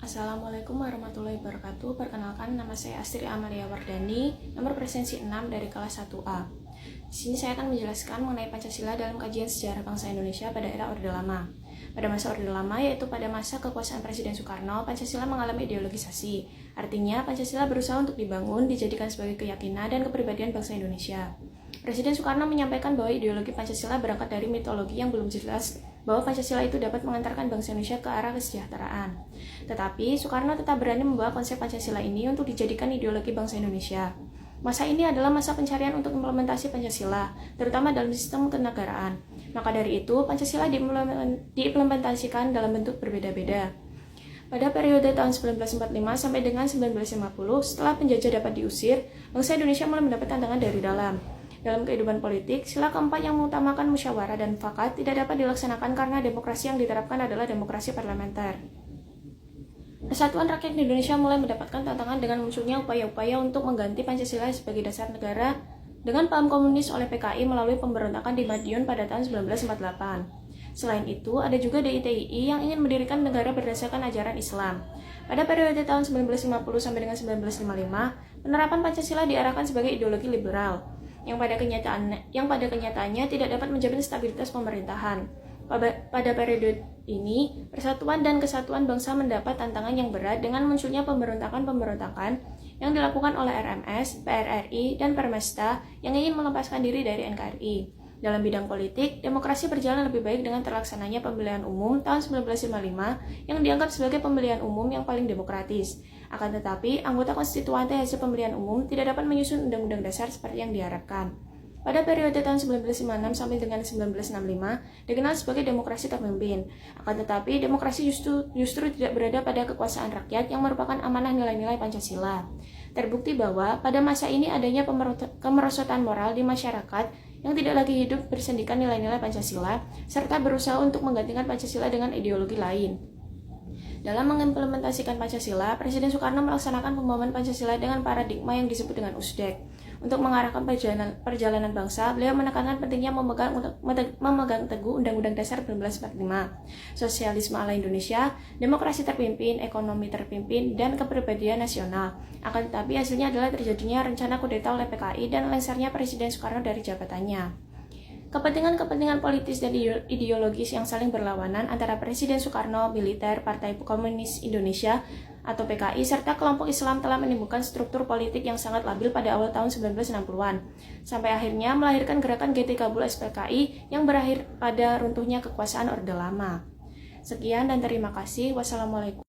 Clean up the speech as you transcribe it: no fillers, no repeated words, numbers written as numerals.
Assalamualaikum warahmatullahi wabarakatuh. Perkenalkan, nama saya Astri Amalia Wardani, nomor presensi 6 dari kelas 1A. Di sini saya akan menjelaskan mengenai Pancasila dalam kajian sejarah bangsa Indonesia pada era Orde Lama. Pada masa Orde Lama, yaitu pada masa kekuasaan Presiden Soekarno, Pancasila mengalami ideologisasi. Artinya, Pancasila berusaha untuk dibangun, dijadikan sebagai keyakinan dan kepribadian bangsa Indonesia. Presiden Soekarno menyampaikan bahwa ideologi Pancasila berangkat dari mitologi yang belum jelas bahwa Pancasila itu dapat mengantarkan bangsa Indonesia ke arah kesejahteraan. Tetapi, Soekarno tetap berani membawa konsep Pancasila ini untuk dijadikan ideologi bangsa Indonesia. Masa ini adalah masa pencarian untuk implementasi Pancasila, terutama dalam sistem kenegaraan. Maka dari itu, Pancasila diimplementasikan dalam bentuk berbeda-beda. Pada periode tahun 1945 sampai dengan 1950, setelah penjajah dapat diusir, bangsa Indonesia mulai mendapat tantangan dari dalam. Dalam kehidupan politik, sila keempat yang mengutamakan musyawarah dan mufakat tidak dapat dilaksanakan karena demokrasi yang diterapkan adalah demokrasi parlementer. Persatuan rakyat Indonesia mulai mendapatkan tantangan dengan munculnya upaya-upaya untuk mengganti Pancasila sebagai dasar negara dengan paham komunis oleh PKI melalui pemberontakan di Madiun pada tahun 1948. Selain itu, ada juga DITII yang ingin mendirikan negara berdasarkan ajaran Islam. Pada periode tahun 1950 sampai dengan 1955, penerapan Pancasila diarahkan sebagai ideologi liberal, yang pada kenyataannya tidak dapat menjamin stabilitas pemerintahan. Pada periode ini, persatuan dan kesatuan bangsa mendapat tantangan yang berat dengan munculnya pemberontakan-pemberontakan yang dilakukan oleh RMS, PRRI, dan Permesta yang ingin melepaskan diri dari NKRI. Dalam bidang politik, demokrasi berjalan lebih baik dengan terlaksananya pemilihan umum tahun 1955 yang dianggap sebagai pemilihan umum yang paling demokratis. Akan tetapi, anggota konstituante hasil pemilihan umum tidak dapat menyusun undang-undang dasar seperti yang diharapkan. Pada periode tahun 1956 sampai dengan 1965 dikenal sebagai demokrasi terpimpin. Akan tetapi, demokrasi justru tidak berada pada kekuasaan rakyat yang merupakan amanah nilai-nilai Pancasila. Terbukti bahwa pada masa ini adanya kemerosotan moral di masyarakat yang tidak lagi hidup bersendikan nilai-nilai Pancasila, serta berusaha untuk menggantikan Pancasila dengan ideologi lain. Dalam mengimplementasikan Pancasila, Presiden Soekarno melaksanakan pembangunan Pancasila dengan paradigma yang disebut dengan USDEK. Untuk mengarahkan perjalanan bangsa, beliau menekankan pentingnya memegang teguh Undang-Undang Dasar 1945, sosialisme ala Indonesia, demokrasi terpimpin, ekonomi terpimpin, dan kepribadian nasional. Akan tetapi hasilnya adalah terjadinya rencana kudeta oleh PKI dan lengsernya Presiden Soekarno dari jabatannya. Kepentingan-kepentingan politis dan ideologis yang saling berlawanan antara Presiden Soekarno, militer, Partai Komunis Indonesia atau PKI, serta kelompok Islam telah menimbulkan struktur politik yang sangat labil pada awal tahun 1960-an, sampai akhirnya melahirkan gerakan GT Kabul SPKI yang berakhir pada runtuhnya kekuasaan Orde Lama. Sekian dan terima kasih. Wassalamualaikum.